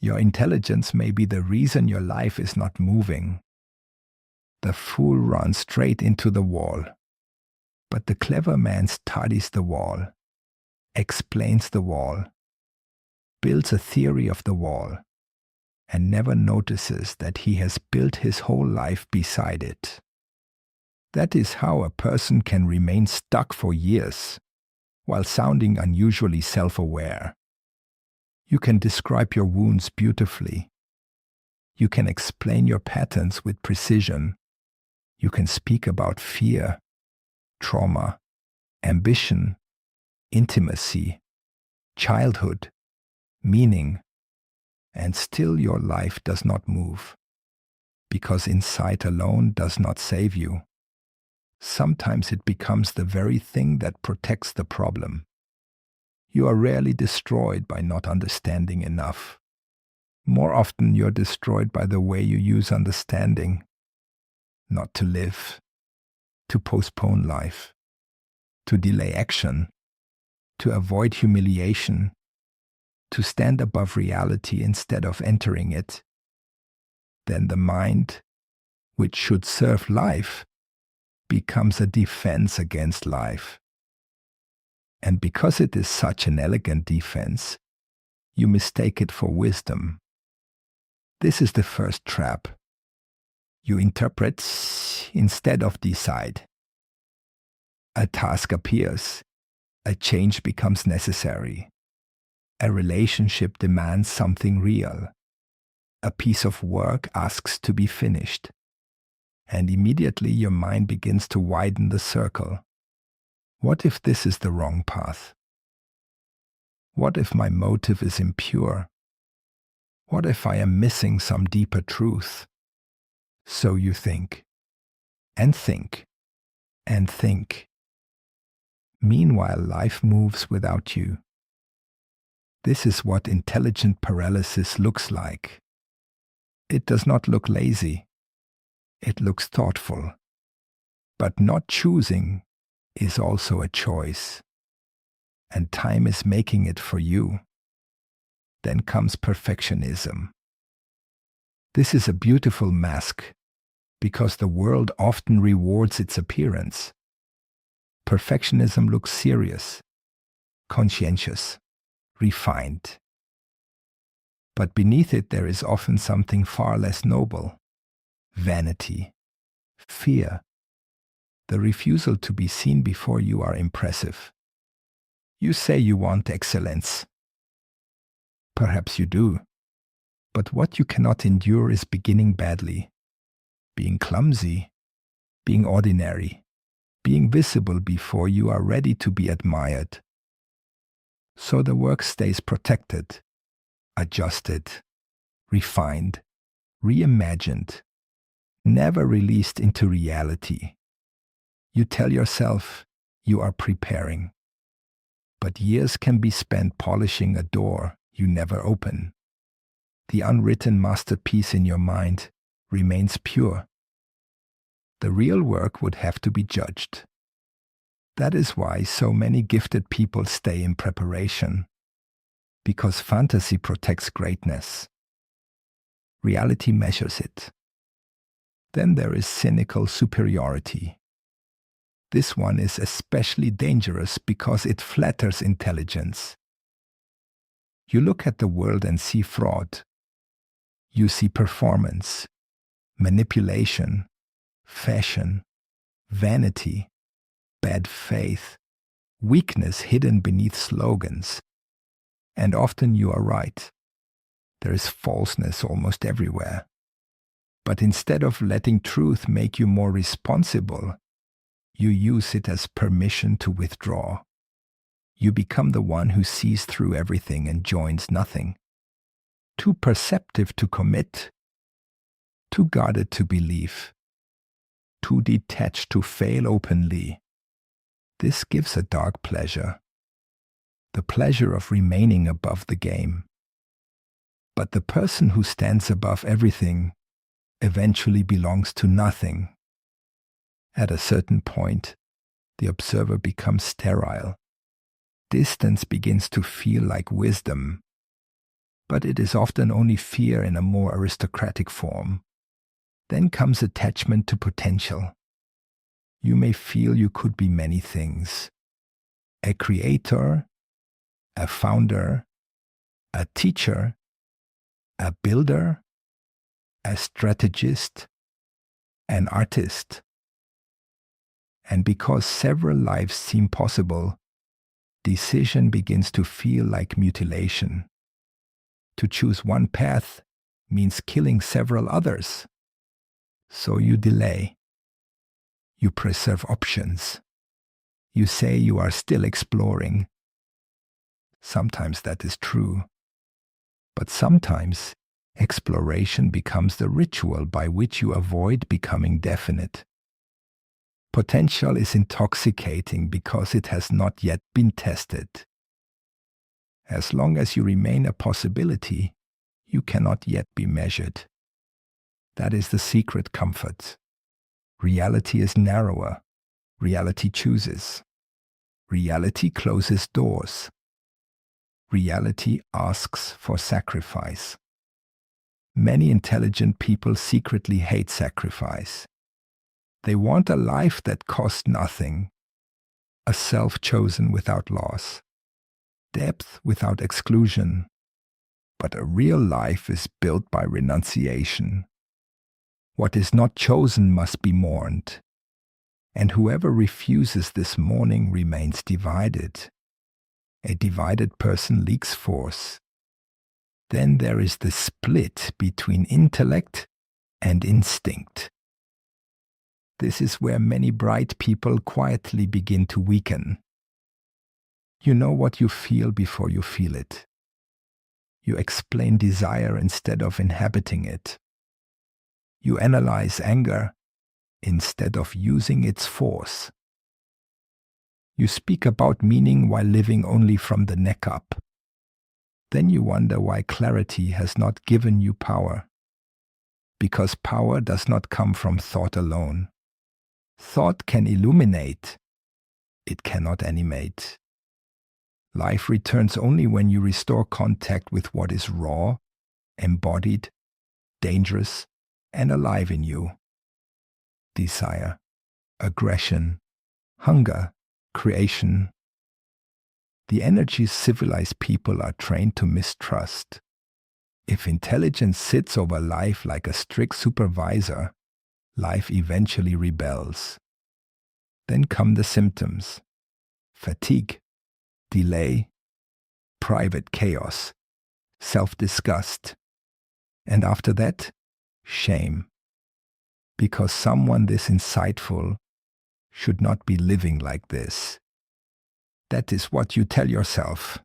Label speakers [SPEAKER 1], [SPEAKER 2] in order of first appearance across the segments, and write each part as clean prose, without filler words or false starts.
[SPEAKER 1] Your intelligence may be the reason your life is not moving. The fool runs straight into the wall, but the clever man studies the wall, explains the wall, builds a theory of the wall, and never notices that he has built his whole life beside it. That is how a person can remain stuck for years, while sounding unusually self-aware. You can describe your wounds beautifully. You can explain your patterns with precision. You can speak about fear, trauma, ambition, intimacy, childhood, meaning, and still your life does not move, because insight alone does not save you. Sometimes it becomes the very thing that protects the problem. You are rarely destroyed by not understanding enough. More often you're destroyed by the way you use understanding, not to live, to postpone life, to delay action, to avoid humiliation, to stand above reality instead of entering it. Then the mind, which should serve life, becomes a defense against life. And because it is such an elegant defense, you mistake it for wisdom. This is the first trap. You interpret instead of decide. A task appears. A change becomes necessary. A relationship demands something real. A piece of work asks to be finished. And immediately your mind begins to widen the circle. What if this is the wrong path? What if my motive is impure? What if I am missing some deeper truth? So you think, and think, and think. Meanwhile, life moves without you. This is what intelligent paralysis looks like. It does not look lazy. It looks thoughtful. But not choosing is also a choice. And time is making it for you. Then comes perfectionism. This is a beautiful mask, because the world often rewards its appearance. Perfectionism looks serious, conscientious, refined. But beneath it there is often something far less noble: vanity, fear, the refusal to be seen before you are impressive. You say you want excellence. Perhaps you do. But what you cannot endure is beginning badly, being clumsy, being ordinary, being visible before you are ready to be admired. So the work stays protected, adjusted, refined, reimagined, never released into reality. You tell yourself you are preparing, but years can be spent polishing a door you never open. The unwritten masterpiece in your mind remains pure. The real work would have to be judged. That is why so many gifted people stay in preparation, because fantasy protects greatness. Reality measures it. Then there is cynical superiority. This one is especially dangerous because it flatters intelligence. You look at the world and see fraud. You see performance, manipulation, fashion, vanity, bad faith, weakness hidden beneath slogans. And often you are right. There is falseness almost everywhere. But instead of letting truth make you more responsible, you use it as permission to withdraw. You become the one who sees through everything and joins nothing. Too perceptive to commit, too guarded to believe, too detached to fail openly. This gives a dark pleasure, the pleasure of remaining above the game. But the person who stands above everything eventually belongs to nothing. At a certain point, the observer becomes sterile. Distance begins to feel like wisdom. but it is often only fear in a more aristocratic form. Then comes attachment to potential. You may feel you could be many things: a creator, a founder, a teacher, a builder, a strategist, an artist. And because several lives seem possible, decision begins to feel like mutilation. To choose one path means killing several others. So you delay. You preserve options. You say you are still exploring. Sometimes that is true. But sometimes exploration becomes the ritual by which you avoid becoming definite. Potential is intoxicating because it has not yet been tested. As long as you remain a possibility, you cannot yet be measured. That is the secret comfort. Reality is narrower. Reality chooses. Reality closes doors. Reality asks for sacrifice. Many intelligent people secretly hate sacrifice. They want a life that costs nothing, a self chosen without loss, depth without exclusion. But a real life is built by renunciation. What is not chosen must be mourned. And whoever refuses this mourning remains divided. A divided person leaks force. Then there is the split between intellect and instinct. This is where many bright people quietly begin to weaken. You know what you feel before you feel it. You explain desire instead of inhabiting it. You analyze anger instead of using its force. You speak about meaning while living only from the neck up. Then you wonder why clarity has not given you power. Because power does not come from thought alone. Thought can illuminate. It cannot animate. Life returns only when you restore contact with what is raw, embodied, dangerous, and alive in you. Desire, aggression, hunger, creation. The energies civilized people are trained to mistrust. If intelligence sits over life like a strict supervisor, life eventually rebels. Then come the symptoms: fatigue, delay, private chaos, self-disgust, and after that, shame. Because someone this insightful should not be living like this. That is what you tell yourself.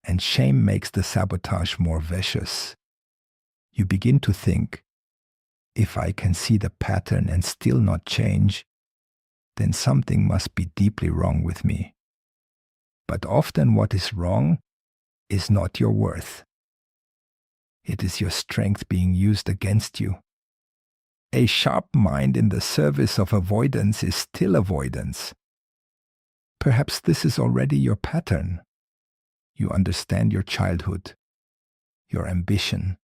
[SPEAKER 1] And shame makes the sabotage more vicious. You begin to think, if I can see the pattern and still not change, then something must be deeply wrong with me. But often what is wrong is not your worth. It is your strength being used against you. A sharp mind in the service of avoidance is still avoidance. Perhaps this is already your pattern. You understand your childhood, your ambition,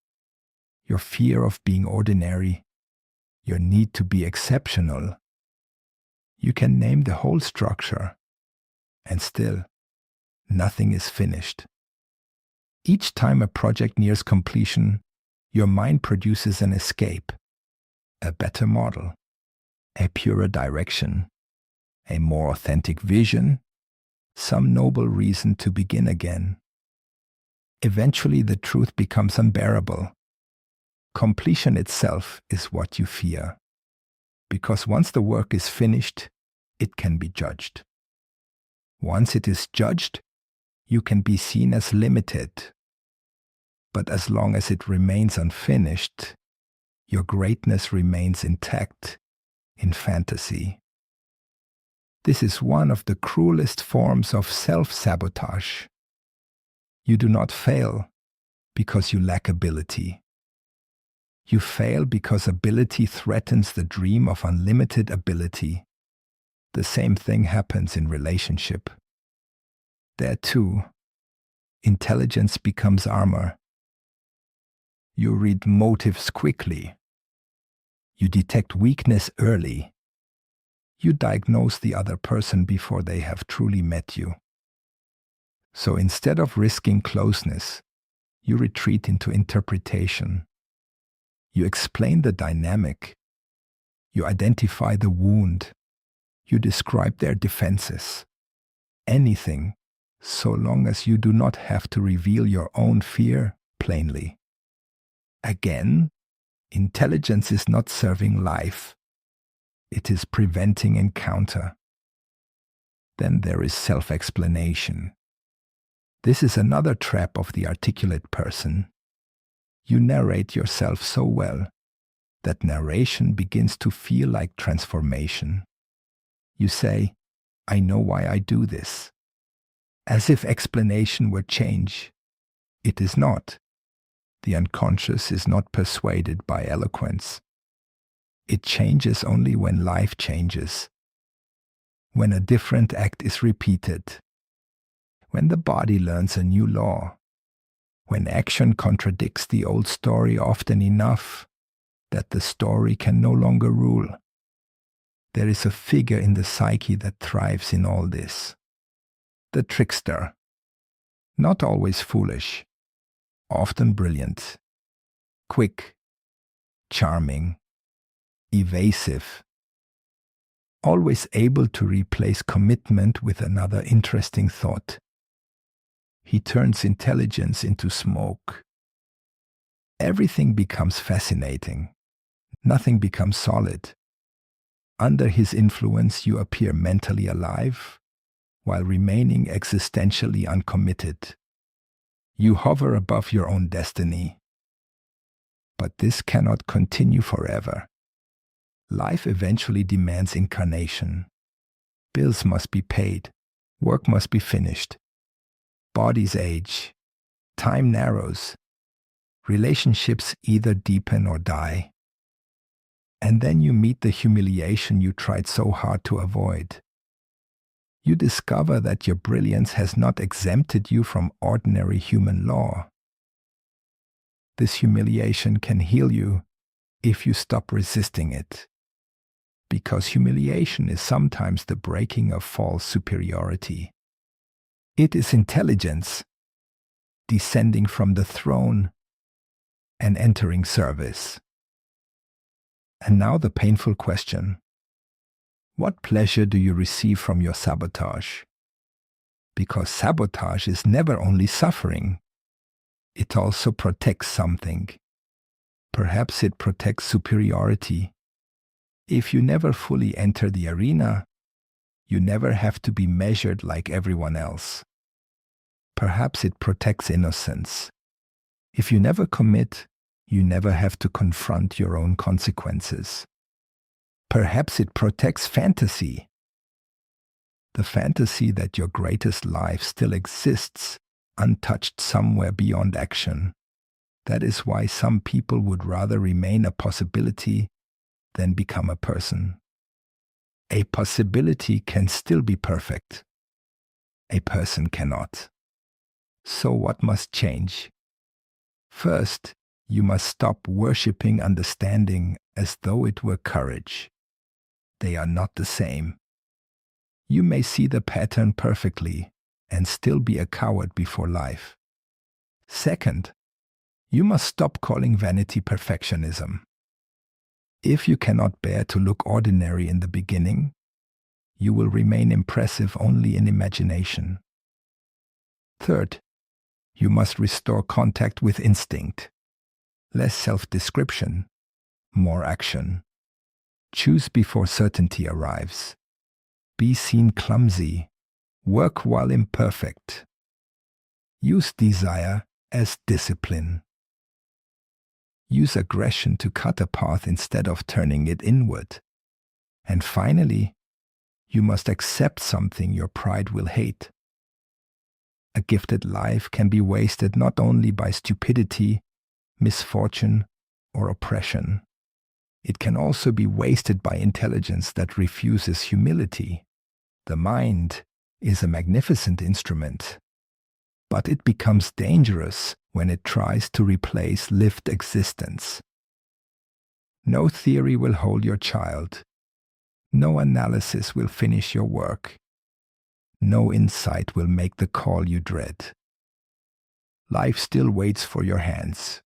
[SPEAKER 1] your fear of being ordinary, your need to be exceptional. You can name the whole structure, and still, nothing is finished. Each time a project nears completion, your mind produces an escape, a better model, a purer direction, a more authentic vision, some noble reason to begin again. Eventually the truth becomes unbearable. Completion itself is what you fear, because once the work is finished, it can be judged. Once it is judged, you can be seen as limited. But as long as it remains unfinished, your greatness remains intact in fantasy. This is one of the cruelest forms of self-sabotage. You do not fail because you lack ability. You fail because ability threatens the dream of unlimited ability. The same thing happens in relationship. There too, intelligence becomes armor, You read motives quickly. You detect weakness early. You diagnose the other person before they have truly met you. So instead of risking closeness, you retreat into interpretation. You explain the dynamic. You identify the wound. You describe their defenses. Anything, so long as you do not have to reveal your own fear plainly. Again, intelligence is not serving life. It is preventing encounter. Then there is self-explanation. This is another trap of the articulate person. You narrate yourself so well that narration begins to feel like transformation. You say, I know why I do this. As if explanation were change. It is not. The unconscious is not persuaded by eloquence. It changes only when life changes. When a different act is repeated. When the body learns a new law. When action contradicts the old story often enough that the story can no longer rule. There is a figure in the psyche that thrives in all this. The trickster. Not always foolish. Often brilliant. Quick. Charming. Evasive. Always able to replace commitment with another interesting thought. He turns intelligence into smoke. Everything becomes fascinating. Nothing becomes solid. Under his influence, you appear mentally alive, while remaining existentially uncommitted. You hover above your own destiny. But this cannot continue forever. Life eventually demands incarnation. Bills must be paid. Work must be finished. Bodies age. Time narrows. Relationships either deepen or die. And then you meet the humiliation you tried so hard to avoid. You discover that your brilliance has not exempted you from ordinary human law. This humiliation can heal you if you stop resisting it. Because humiliation is sometimes the breaking of false superiority. It is intelligence descending from the throne and entering service. And now the painful question. What pleasure do you receive from your sabotage? Because sabotage is never only suffering. It also protects something. Perhaps it protects superiority. If you never fully enter the arena, you never have to be measured like everyone else. Perhaps it protects innocence. If you never commit, you never have to confront your own consequences. Perhaps it protects fantasy. The fantasy that your greatest life still exists, untouched somewhere beyond action. That is why some people would rather remain a possibility than become a person. A possibility can still be perfect. A person cannot. So what must change? First, you must stop worshipping understanding as though it were courage. They are not the same. You may see the pattern perfectly and still be a coward before life. Second, you must stop calling vanity perfectionism. If you cannot bear to look ordinary in the beginning, you will remain impressive only in imagination. Third, you must restore contact with instinct. Less self-description, more action. Choose before certainty arrives. Be seen clumsy. Work while imperfect. Use desire as discipline. Use aggression to cut a path instead of turning it inward. And finally, you must accept something your pride will hate. A gifted life can be wasted not only by stupidity, misfortune, or oppression. It can also be wasted by intelligence that refuses humility. The mind is a magnificent instrument. But it becomes dangerous when it tries to replace lived existence. No theory will hold your child. No analysis will finish your work. No insight will make the call you dread. Life still waits for your hands.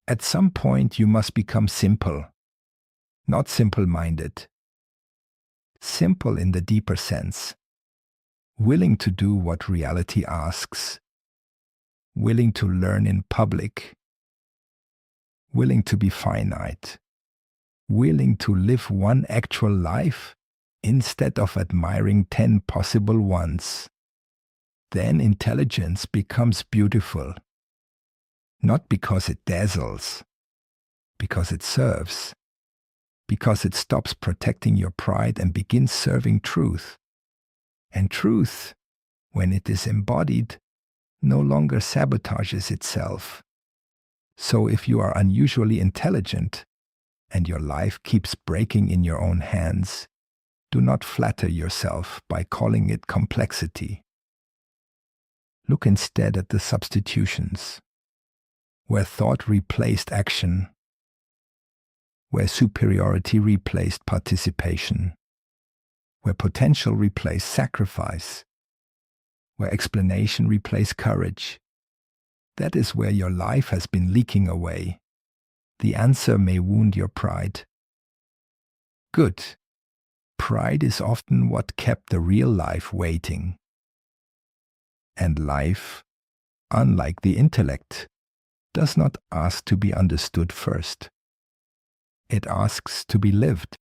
[SPEAKER 1] At some point you must become simple, not simple-minded. Simple in the deeper sense. Willing to do what reality asks. Willing to learn in public. Willing to be finite. Willing to live one actual life instead of admiring 10 possible ones. Then intelligence becomes beautiful. Not because it dazzles, because it serves, because it stops protecting your pride and begins serving truth. And truth, when it is embodied, no longer sabotages itself. So if you are unusually intelligent and your life keeps breaking in your own hands, do not flatter yourself by calling it complexity. Look instead at the substitutions, where thought replaced action, where superiority replaced participation, where potential replaced sacrifice, where explanation replaced courage. That is where your life has been leaking away. The answer may wound your pride. Good. Pride is often what kept the real life waiting. And life, unlike the intellect, does not ask to be understood first. It asks to be lived.